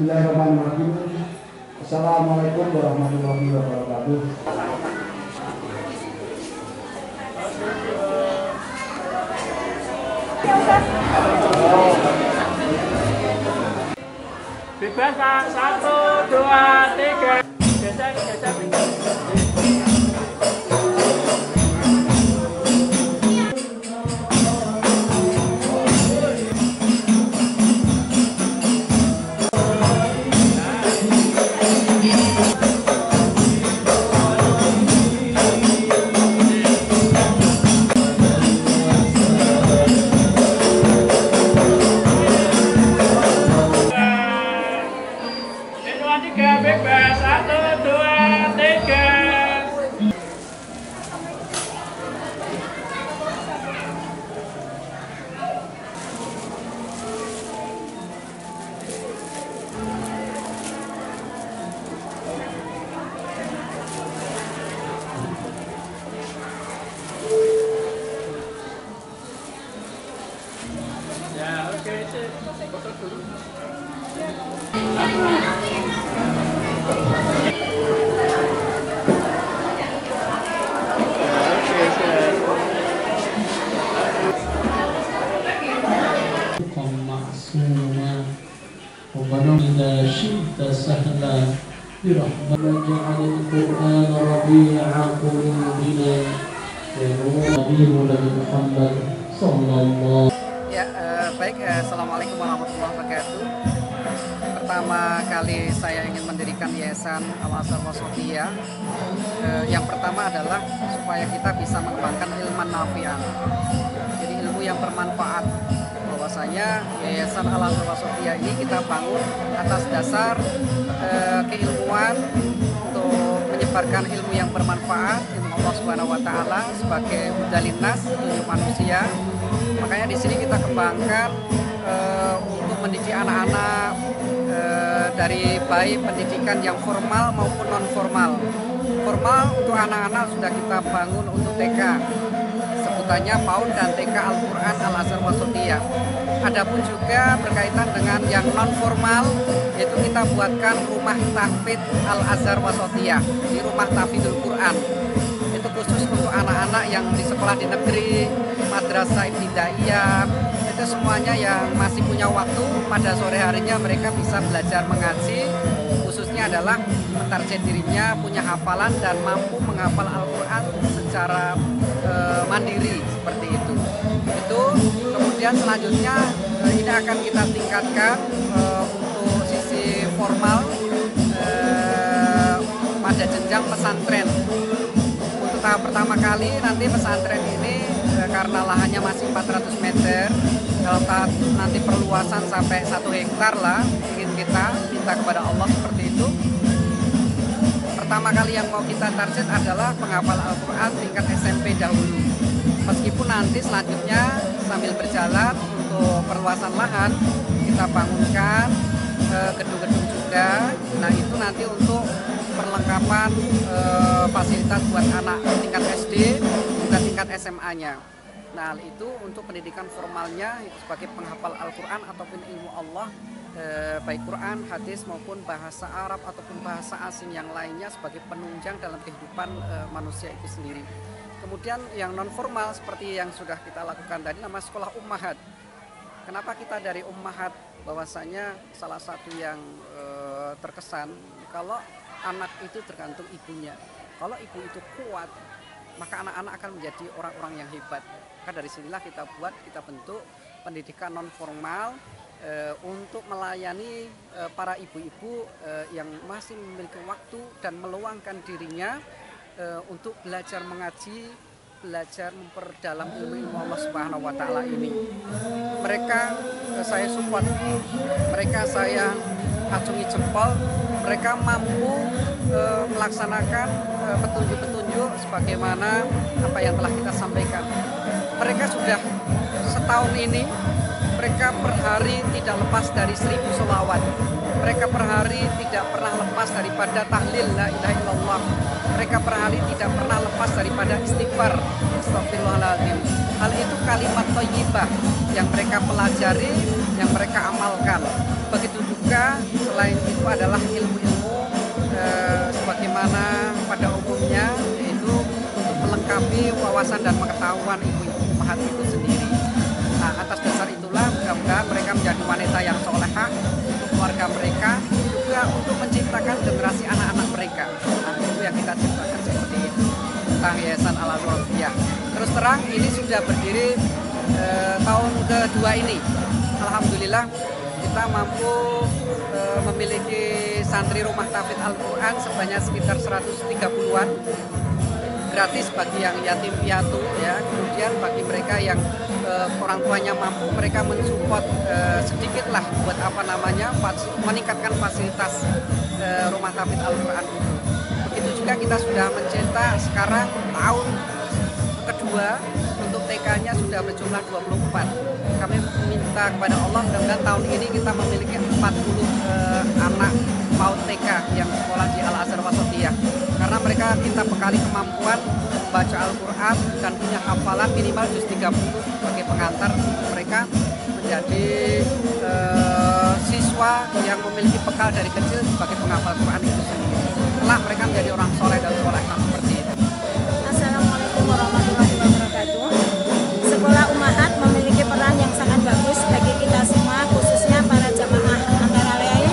Bismillahirrahmanirrahim. Assalamualaikum warahmatullahi wabarakatuh. Bebas Pak, 1, 2, 3. Geser. Bebas 1, 2, 3. Ya, oke, foto dulu. معصوما ربنا إذا شئت سهلا برحمتك واجعل القرآن ربيع قلوبنا ونور نبي محمد صلى الله. Ya, baik. Assalamualaikum warahmatullahi wabarakatuh. Pertama kali saya ingin mendirikan Yayasan Al-Azhar Wasatiyah. Yang pertama adalah supaya kita bisa mengembangkan ilmu nafi'an. Jadi ilmu yang bermanfaat. Bahwasanya Yayasan Al-Azhar Wasatiyah ini kita bangun atas dasar keilmuan untuk menyebarkan ilmu yang bermanfaat, ilmu Allah Subhanahu wa taala sebagai hudalin nas, petunjuk manusia. Makanya di sini kita kembangkan untuk mendidik anak-anak dari baik pendidikan yang formal maupun non formal. Formal untuk anak-anak sudah kita bangun untuk TK, sebutannya PAUD dan TK Al-Quran Al-Azhar Wasatiyah. Adapun juga berkaitan dengan yang non formal, yaitu kita buatkan rumah tahfidz Al-Azhar Wasatiyah, di rumah tahfidzul Quran. Itu khusus untuk anak-anak yang di sekolah di negeri, madrasah ibtidaiyah, itu semuanya yang masih punya waktu pada sore harinya mereka bisa belajar mengaji, khususnya adalah mentarget dirinya punya hafalan dan mampu menghafal Al-Quran secara mandiri seperti itu. Kemudian selanjutnya ini akan kita tingkatkan untuk sisi formal pada jenjang pesantren. Untuk tahap pertama kali nanti pesantren ini karena lahannya masih 400 meter, kalau tahap nanti perluasan sampai 1 hektar lah, ingin kita minta kepada Allah seperti itu. Pertama kali yang mau kita target adalah penghafal Al-Quran tingkat SMP dahulu. Meskipun nanti selanjutnya sambil berjalan untuk perluasan lahan kita bangunkan gedung-gedung juga. Nah itu nanti untuk perlengkapan fasilitas buat anak tingkat SD dan tingkat SMA-nya. Nah itu untuk pendidikan formalnya sebagai penghafal Al-Quran ataupun ilmu Allah, baik Quran, hadis maupun bahasa Arab ataupun bahasa asing yang lainnya sebagai penunjang dalam kehidupan manusia itu sendiri. Kemudian yang non formal seperti yang sudah kita lakukan tadi, nama sekolah ummahat. Kenapa kita dari ummahat? Bahwasanya salah satu yang terkesan kalau anak itu tergantung ibunya. Kalau ibu itu kuat, maka anak-anak akan menjadi orang-orang yang hebat. Maka dari sinilah kita bentuk pendidikan non formal untuk melayani para ibu-ibu yang masih memiliki waktu dan meluangkan dirinya untuk belajar mengaji, belajar memperdalam ilmu Allah Subhanahu wa taala ini. Mereka saya support, mereka saya acungi jempol, mereka mampu melaksanakan petunjuk-petunjuk sebagaimana apa yang telah kita sampaikan. Mereka sudah setahun ini, mereka per hari tidak lepas dari 1000 sholawat. Mereka per hari tidak pernah lepas daripada tahlil la ilaha illallah. Mereka per hari tidak pernah lepas daripada istighfar, astagfirullahaladzim. hal itu kalimat thayyibah yang mereka pelajari, yang mereka amalkan. Begitu juga selain itu adalah ilmu-ilmu sebagaimana pada umumnya, yaitu untuk melengkapi wawasan dan pengetahuan ibu-ibu ummahat itu sendiri. Nah, atas dasar itulah mudah-mudahan mereka menjadi wanita yang solehah untuk keluarga mereka, juga untuk menciptakan generasi anak-anak mereka. Nah, itu yang kita ciptakan seperti itu tentang Yayasan Al-Azhar Wasatiyah. Terus terang ini sudah berdiri tahun kedua ini. Alhamdulillah kita mampu memiliki santri rumah tahfidz Al-Quran sebanyak sekitar 130-an, gratis bagi yang yatim piatu ya. Kemudian bagi mereka yang orang tuanya mampu, mereka mensupport sedikitlah buat meningkatkan fasilitas rumah tahfidz Al-Quran itu. Begitu juga kita sudah mencetak sekarang tahun kedua untuk TK-nya sudah berjumlah 24. Kami minta kepada Allah mudah-mudahan tahun ini kita memiliki 40 anak PAUD TK yang sekolah di Al-Azhar Wasatiyah. Karena mereka kita bekali kemampuan membaca Al-Quran dan punya hafalan minimal juz 30 sebagai pengantar mereka menjadi siswa yang memiliki bekal dari kecil sebagai penghafal Quran itu sendiri. Setelah mereka menjadi orang soleh dan solehah seperti itu. Assalamualaikum warahmatullahi wabarakatuh. Sekolah Ummahat memiliki peran yang sangat bagus bagi kita semua, khususnya para jamaah, antara lain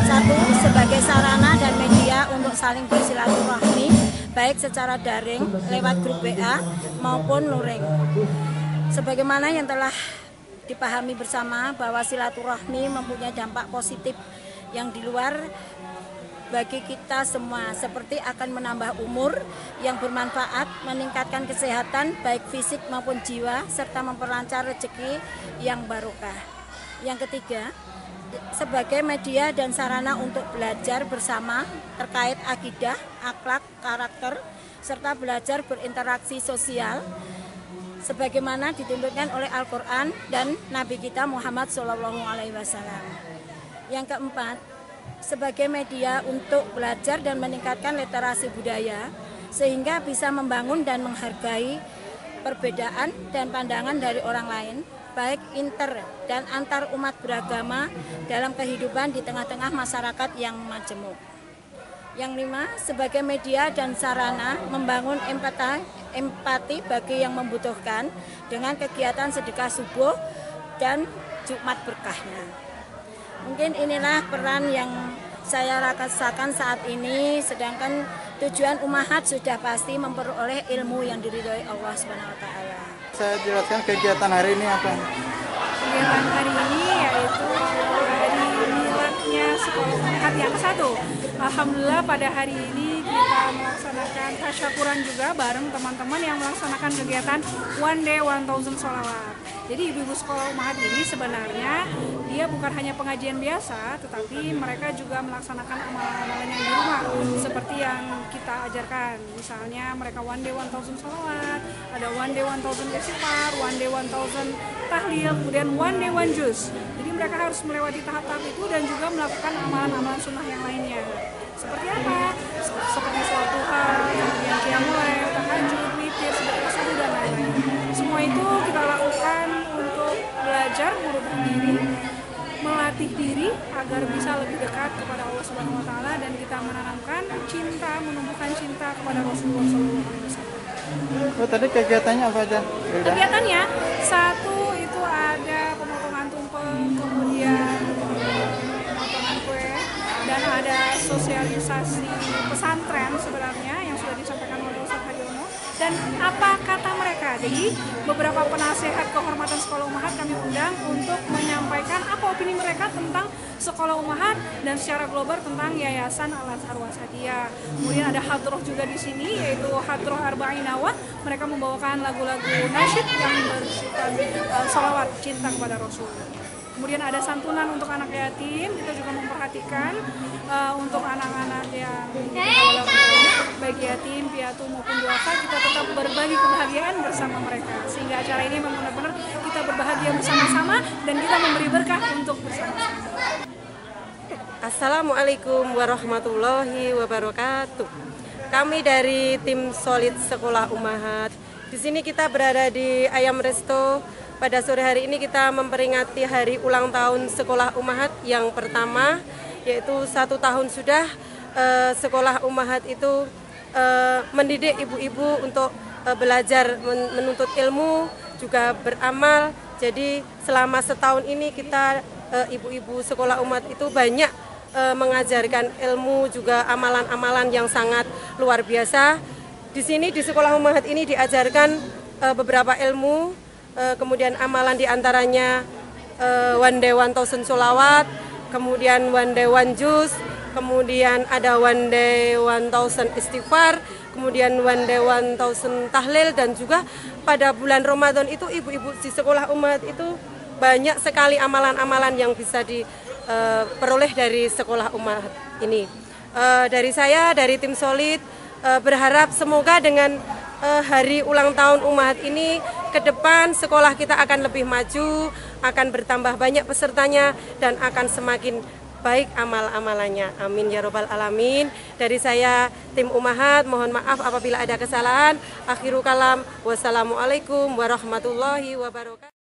satu, sebagai sarana dan media untuk saling bersilaturahmi, baik secara daring lewat grup WA maupun luring. Sebagaimana yang telah dipahami bersama bahwa silaturahmi mempunyai dampak positif yang di luar bagi kita semua, seperti akan menambah umur yang bermanfaat, meningkatkan kesehatan baik fisik maupun jiwa, serta memperlancar rezeki yang barokah. Yang ketiga, sebagai media dan sarana untuk belajar bersama terkait akidah, akhlak, karakter, serta belajar berinteraksi sosial sebagaimana dituntutkan oleh Al-Quran dan Nabi kita Muhammad SAW. Yang keempat, sebagai media untuk belajar dan meningkatkan literasi budaya sehingga bisa membangun dan menghargai perbedaan dan pandangan dari orang lain, baik inter dan antar umat beragama dalam kehidupan di tengah-tengah masyarakat yang majemuk. Yang lima, sebagai media dan sarana membangun empati bagi yang membutuhkan dengan kegiatan sedekah subuh dan Jumat berkahnya. Mungkin inilah peran yang saya rasakan saat ini, sedangkan tujuan Ummahat sudah pasti memperoleh ilmu yang diridhoi Allah SWT. Saya jelaskan kegiatan hari ini apa? Kegiatan hari ini yaitu hari miladnya Sekolah Ummahat yang ke-1. Alhamdulillah pada hari ini kita melaksanakan tasyakuran juga bareng teman-teman yang melaksanakan kegiatan One Day 1000 Sholawat. Jadi ibu-ibu sekolah Ummahat ini sebenarnya dia bukan hanya pengajian biasa, tetapi mereka juga melaksanakan amalan-amalan yang di rumah seperti yang kita ajarkan. Misalnya mereka One Day 1000 Sholawat, ada One Day 1000 istighfar, One Day 1000 tahlil, kemudian One Day 1 juz. Jadi mereka harus melewati tahap-tahap itu dan juga melakukan amalan-amalan sunnah yang lainnya. Seperti apa? Seperti sholat duha, kemudian qiyamul lail, tahajud, witir, sedekah subuh dan lain-lain. Semua itu kita lakukan untuk belajar merubah diri, melatih diri agar bisa lebih dekat kepada Allah Subhanahu wa taala dan kita menanamkan cinta, menumbuhkan cinta kepada Rasulullah SAW. Oh, tadi kegiatannya apa aja? Kegiatannya satu itu ada pemotongan tumpeng, kemudian pemotongan kue, dan ada sosialisasi pesantren sebenarnya yang sudah disampaikan oleh Ustaz Hadiono. Dan apa kata mereka? Jadi beberapa penasehat kehormatan Sekolah Ummahat kami undang untuk menyampaikan apa opini mereka tentang Sekolah Ummahat dan secara global tentang Yayasan Al-Azhar Wasatiyah. Kemudian ada hadroh juga di sini, yaitu hadroh Arba'inawah. Mereka membawakan lagu-lagu nasyid yang bersifat sholawat cinta kepada Rasul. Kemudian ada santunan untuk anak yatim, kita juga memperhatikan untuk anak-anak yang baik yatim, piatu maupun duafa, kita tetap berbagi kebahagiaan bersama mereka. Sehingga acara ini benar-benar kita berbahagia bersama-sama dan kita memberi berkah untuk bersama-sama. Assalamualaikum warahmatullahi wabarakatuh. Kami dari tim Solid Sekolah Ummahat Di sini kita berada di Ayam Resto. Pada sore hari ini kita memperingati hari ulang tahun Sekolah Ummahat yang pertama, yaitu 1 tahun sudah Sekolah Ummahat itu mendidik ibu-ibu untuk belajar menuntut ilmu, juga beramal. Jadi selama setahun ini kita ibu-ibu Sekolah Ummahat itu banyak mengajarkan ilmu, juga amalan-amalan yang sangat luar biasa. Di sini di Sekolah Ummahat ini diajarkan beberapa ilmu, kemudian amalan diantaranya one day 1000 sholawat, kemudian one day 1 juz, kemudian ada one day 1000 istighfar, kemudian one day 1000 tahlil, dan juga pada bulan Ramadan itu ibu-ibu di Sekolah Ummahat itu banyak sekali amalan-amalan yang bisa diperoleh dari Sekolah Ummahat ini. Dari saya, dari tim Solid, berharap semoga dengan hari ulang tahun Ummahat ini ke depan sekolah kita akan lebih maju, akan bertambah banyak pesertanya, dan akan semakin baik amal-amalannya. Amin ya robbal alamin. Dari saya tim Ummahat, mohon maaf apabila ada kesalahan. Akhirul kalam, wassalamualaikum warahmatullahi wabarakatuh.